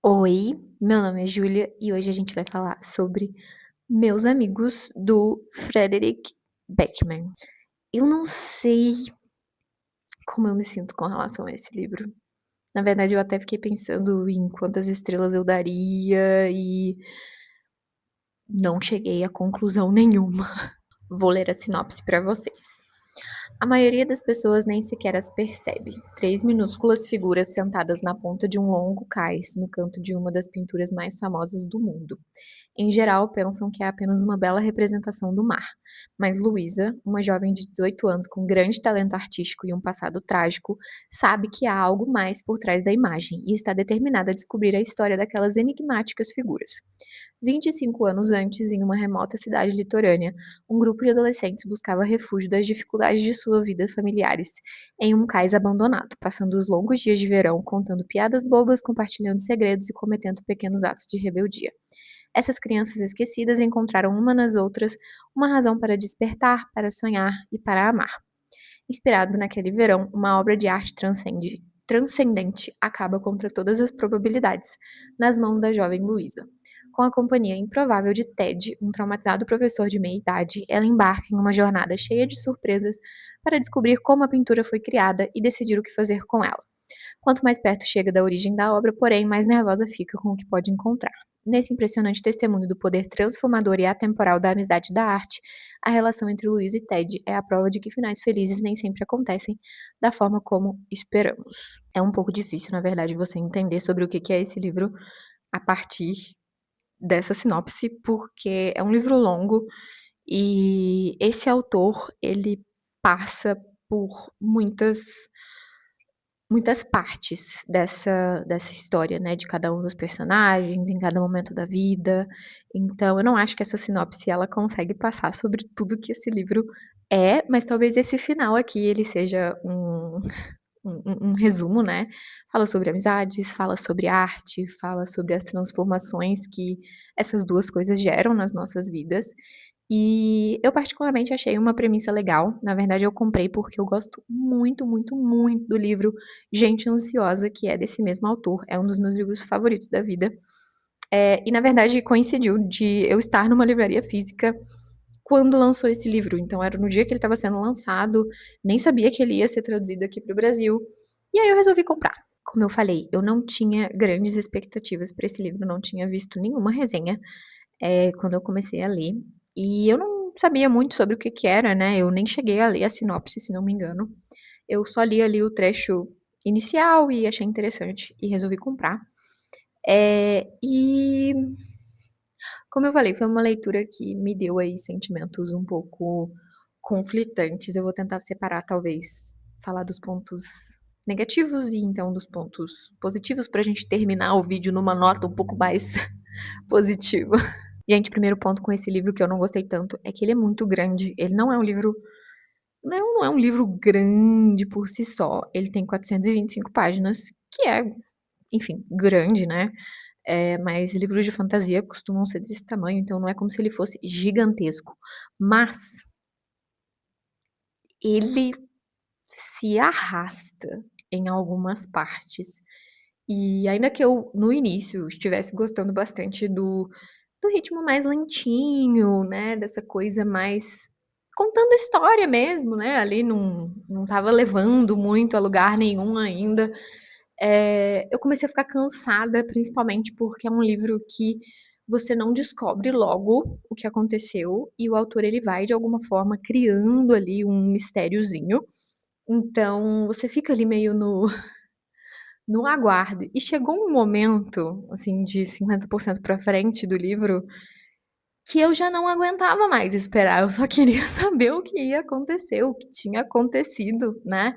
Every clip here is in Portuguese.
Oi, meu nome é Júlia e hoje a gente vai falar sobre Meus Amigos do Frederick Backman. Eu não sei como eu me sinto com relação a esse livro. Na verdade, eu até fiquei pensando em quantas estrelas eu daria e não cheguei a conclusão nenhuma. Vou ler a sinopse para vocês. A maioria das pessoas nem sequer as percebe. Três minúsculas figuras sentadas na ponta de um longo cais, no canto de uma das pinturas mais famosas do mundo. Em geral, pensam que é apenas uma bela representação do mar. Mas Luísa, uma jovem de 18 anos com grande talento artístico e um passado trágico, sabe que há algo mais por trás da imagem e está determinada a descobrir a história daquelas enigmáticas figuras. 25 anos antes, em uma remota cidade litorânea, um grupo de adolescentes buscava refúgio das dificuldades de sua vida familiares em um cais abandonado, passando os longos dias de verão contando piadas bobas, compartilhando segredos e cometendo pequenos atos de rebeldia. Essas crianças esquecidas encontraram uma nas outras uma razão para despertar, para sonhar e para amar. Inspirado naquele verão, uma obra de arte transcendente acaba contra todas as probabilidades, nas mãos da jovem Luísa. Com a companhia improvável de Ted, um traumatizado professor de meia-idade, ela embarca em uma jornada cheia de surpresas para descobrir como a pintura foi criada e decidir o que fazer com ela. Quanto mais perto chega da origem da obra, porém, mais nervosa fica com o que pode encontrar. Nesse impressionante testemunho do poder transformador e atemporal da amizade e da arte, a relação entre Luiz e Ted é a prova de que finais felizes nem sempre acontecem da forma como esperamos. É um pouco difícil, na verdade, você entender sobre o que é esse livro a partir dessa sinopse, porque é um livro longo e esse autor, ele passa por muitas partes dessa história, né, de cada um dos personagens, em cada momento da vida. Então, eu não acho que essa sinopse ela consegue passar sobre tudo que esse livro é, mas talvez esse final aqui ele seja um resumo, né? Fala sobre amizades, fala sobre arte, fala sobre as transformações que essas duas coisas geram nas nossas vidas. E eu particularmente achei uma premissa legal. Na verdade, eu comprei porque eu gosto muito, muito, muito do livro Gente Ansiosa, que é desse mesmo autor. É um dos meus livros favoritos da vida. E na verdade coincidiu de eu estar numa livraria física quando lançou esse livro. Então era no dia que ele estava sendo lançado, nem sabia que ele ia ser traduzido aqui para o Brasil. E aí eu resolvi comprar. Como eu falei, eu não tinha grandes expectativas para esse livro, não tinha visto nenhuma resenha quando eu comecei a ler. E eu não sabia muito sobre o que era, né? Eu nem cheguei a ler a sinopse, se não me engano. Eu só li ali o trecho inicial e achei interessante e resolvi comprar. E como eu falei, foi uma leitura que me deu aí sentimentos um pouco conflitantes. Eu vou tentar separar, talvez, falar dos pontos negativos e então dos pontos positivos pra gente terminar o vídeo numa nota um pouco mais positiva. Gente, primeiro ponto com esse livro que eu não gostei tanto é que ele é muito grande. Ele não é um livro. Não é um livro grande por si só. Ele tem 425 páginas, que é, enfim, grande, né? Mas livros de fantasia costumam ser desse tamanho, então não é como se ele fosse gigantesco. Mas ele se arrasta em algumas partes. E ainda que eu, no início, estivesse gostando bastante do ritmo mais lentinho, né? Dessa coisa mais contando história mesmo, né? Ali não tava levando muito a lugar nenhum ainda. Eu comecei a ficar cansada, principalmente porque é um livro que você não descobre logo o que aconteceu e o autor ele vai de alguma forma criando ali um mistériozinho. Então você fica ali meio no aguardo. E chegou um momento, assim, de 50% pra frente do livro, que eu já não aguentava mais esperar, eu só queria saber o que ia acontecer, o que tinha acontecido, né.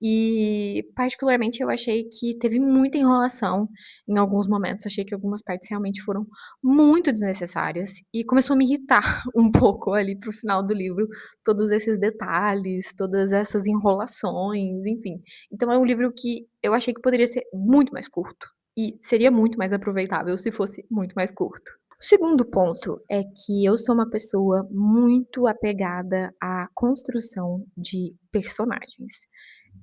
E, particularmente, eu achei que teve muita enrolação em alguns momentos, achei que algumas partes realmente foram muito desnecessárias e começou a me irritar um pouco ali para o final do livro, todos esses detalhes, todas essas enrolações, enfim. Então é um livro que eu achei que poderia ser muito mais curto e seria muito mais aproveitável se fosse muito mais curto. O segundo ponto é que eu sou uma pessoa muito apegada à construção de personagens.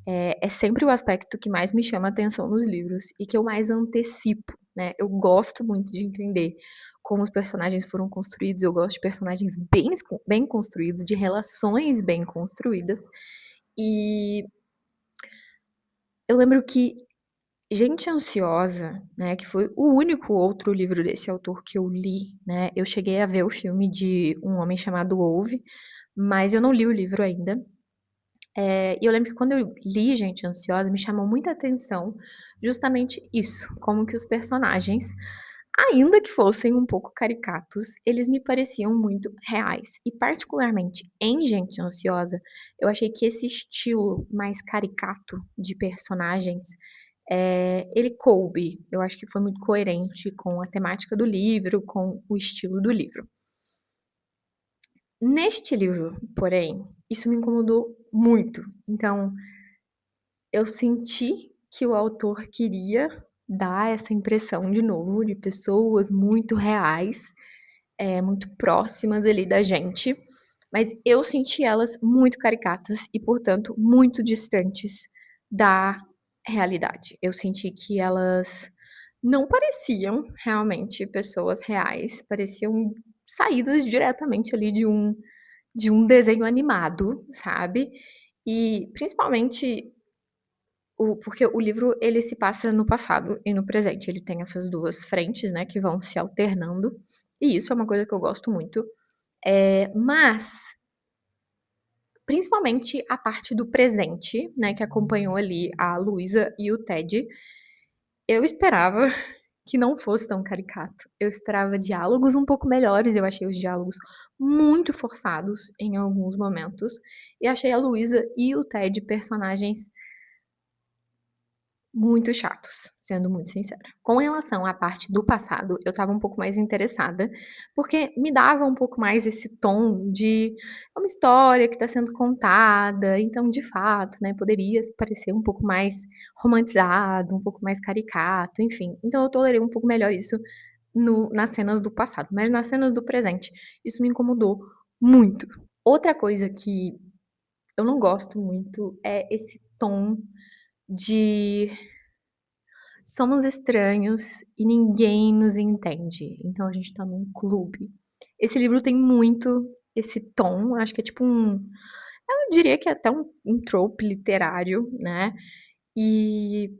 É sempre o aspecto que mais me chama a atenção nos livros e que eu mais antecipo, né. Eu gosto muito de entender como os personagens foram construídos, eu gosto de personagens bem construídos, de relações bem construídas. E eu lembro que Gente Ansiosa, né, que foi o único outro livro desse autor que eu li, né, eu cheguei a ver o filme de Um Homem Chamado Ove, mas eu não li o livro ainda. E eu lembro que quando eu li Gente Ansiosa, me chamou muita atenção justamente isso, como que os personagens, ainda que fossem um pouco caricatos, eles me pareciam muito reais. E particularmente em Gente Ansiosa, eu achei que esse estilo mais caricato de personagens, ele coube. Eu acho que foi muito coerente com a temática do livro, com o estilo do livro. Neste livro, porém, isso me incomodou muito. Então, eu senti que o autor queria dar essa impressão de novo de pessoas muito reais, muito próximas ali da gente, mas eu senti elas muito caricatas e, portanto, muito distantes da realidade. Eu senti que elas não pareciam realmente pessoas reais, pareciam saídas diretamente ali de um desenho animado, sabe? E principalmente porque o livro ele se passa no passado e no presente. Ele tem essas duas frentes, né, que vão se alternando. E isso é uma coisa que eu gosto muito. Mas, principalmente a parte do presente, né, que acompanhou ali a Luísa e o Ted, eu esperava que não fosse tão caricato. Eu esperava diálogos um pouco melhores. Eu achei os diálogos muito forçados em alguns momentos. E achei a Luísa e o Ted personagens muito chatos, sendo muito sincera. Com relação à parte do passado, eu estava um pouco mais interessada, porque me dava um pouco mais esse tom de é uma história que está sendo contada, então, de fato, né, poderia parecer um pouco mais romantizado, um pouco mais caricato, enfim. Então eu tolerei um pouco melhor isso nas cenas do passado, mas nas cenas do presente, isso me incomodou muito. Outra coisa que eu não gosto muito é esse tom de somos estranhos e ninguém nos entende, então a gente tá num clube. Esse livro tem muito esse tom, acho que é tipo eu diria que é até um trope literário, né, e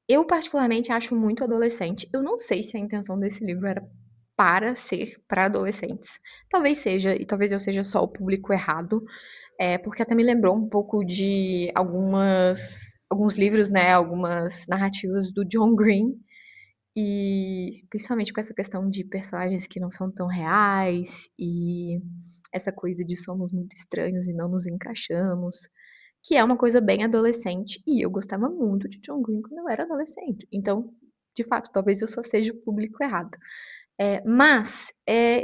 eu particularmente acho muito adolescente. Eu não sei se a intenção desse livro era para ser para adolescentes. Talvez seja, e talvez eu seja só o público errado, porque até me lembrou um pouco de alguns livros, né, algumas narrativas do John Green, e principalmente com essa questão de personagens que não são tão reais, e essa coisa de somos muito estranhos e não nos encaixamos, que é uma coisa bem adolescente, e eu gostava muito de John Green quando eu era adolescente. Então, de fato, talvez eu só seja o público errado. Mas,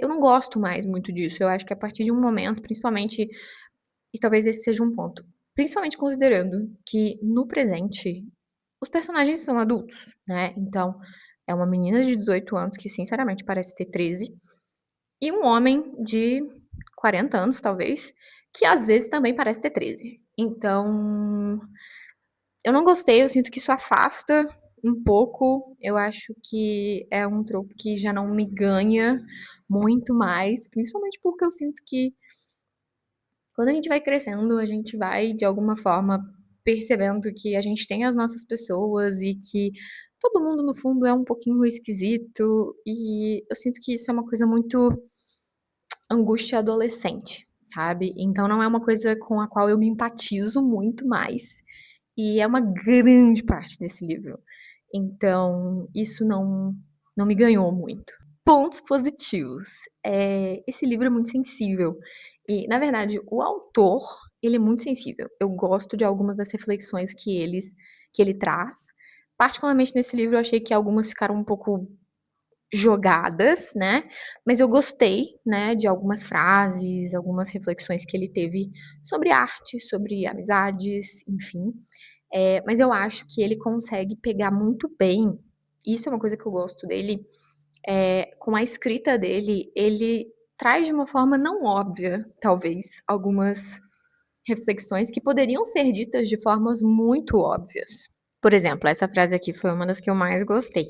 eu não gosto mais muito disso. Eu acho que a partir de um momento, principalmente, e talvez esse seja um ponto, principalmente considerando que no presente os personagens são adultos, né? Então, é uma menina de 18 anos que sinceramente parece ter 13 e um homem de 40 anos, talvez, que às vezes também parece ter 13. Então, eu não gostei, eu sinto que isso afasta um pouco. Eu acho que é um tropo que já não me ganha muito mais, principalmente porque eu sinto que quando a gente vai crescendo, a gente vai, de alguma forma, percebendo que a gente tem as nossas pessoas e que todo mundo, no fundo, é um pouquinho esquisito. E eu sinto que isso é uma coisa muito angústia adolescente, sabe? Então não é uma coisa com a qual eu me empatizo muito mais. E é uma grande parte desse livro. Então, isso não me ganhou muito. Pontos positivos. Esse livro é muito sensível. E, na verdade, o autor, ele é muito sensível. Eu gosto de algumas das reflexões que ele traz. Particularmente nesse livro, eu achei que algumas ficaram um pouco jogadas, né? Mas eu gostei, né, de algumas frases, algumas reflexões que ele teve sobre arte, sobre amizades, enfim. Mas eu acho que ele consegue pegar muito bem. Isso é uma coisa que eu gosto dele. Com a escrita dele, ele traz de uma forma não óbvia, talvez, algumas. reflexões que poderiam ser ditas de formas muito óbvias. Por exemplo, essa frase aqui foi uma das que eu mais gostei.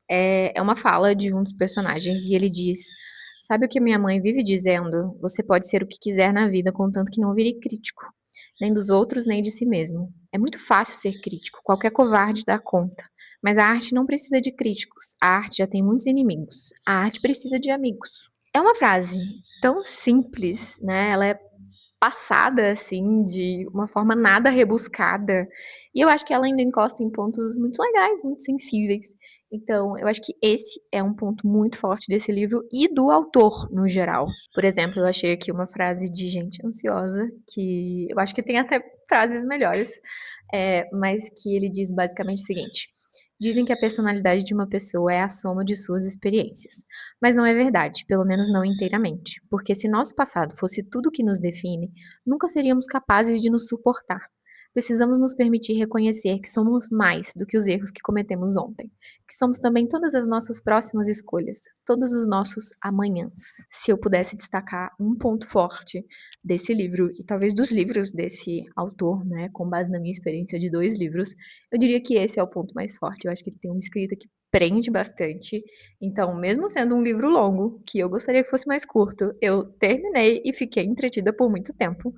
É uma fala de um dos personagens e ele diz: "Sabe o que minha mãe vive dizendo? Você pode ser o que quiser na vida, contanto que não vire crítico, nem dos outros, nem de si mesmo. É muito fácil ser crítico, qualquer covarde dá conta. Mas a arte não precisa de críticos, a arte já tem muitos inimigos. A arte precisa de amigos." É uma frase tão simples, né? Ela é passada, assim, de uma forma nada rebuscada. E eu acho que ela ainda encosta em pontos muito legais, muito sensíveis. Então, eu acho que esse é um ponto muito forte desse livro e do autor no geral. Por exemplo, eu achei aqui uma frase de gente ansiosa, que eu acho que tem até frases melhores, mas que ele diz basicamente o seguinte: dizem que a personalidade de uma pessoa é a soma de suas experiências. Mas não é verdade, pelo menos não inteiramente. Porque se nosso passado fosse tudo o que nos define, nunca seríamos capazes de nos suportar. Precisamos nos permitir reconhecer que somos mais do que os erros que cometemos ontem, que somos também todas as nossas próximas escolhas, todos os nossos amanhãs. Se eu pudesse destacar um ponto forte desse livro, e talvez dos livros desse autor, né, com base na minha experiência de 2 livros, eu diria que esse é o ponto mais forte. Eu acho que ele tem uma escrita que prende bastante. Então, mesmo sendo um livro longo, que eu gostaria que fosse mais curto, eu terminei e fiquei entretida por muito tempo.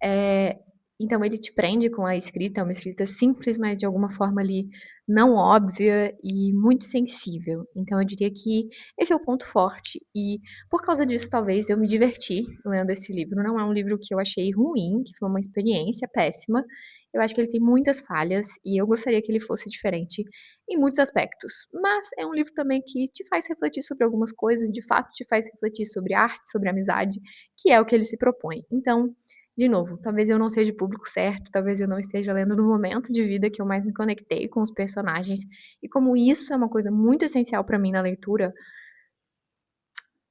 É, então ele te prende com a escrita, é uma escrita simples, mas de alguma forma ali não óbvia e muito sensível. Então eu diria que esse é o ponto forte e por causa disso talvez eu me diverti lendo esse livro. Não é um livro que eu achei ruim, que foi uma experiência péssima. Eu acho que ele tem muitas falhas e eu gostaria que ele fosse diferente em muitos aspectos. Mas é um livro também que te faz refletir sobre algumas coisas, de fato te faz refletir sobre arte, sobre amizade, que é o que ele se propõe. Então, de novo, talvez eu não seja o público certo, talvez eu não esteja lendo no momento de vida que eu mais me conectei com os personagens, e como isso é uma coisa muito essencial para mim na leitura,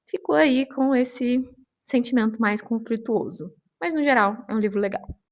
ficou aí com esse sentimento mais conflituoso. Mas no geral, é um livro legal.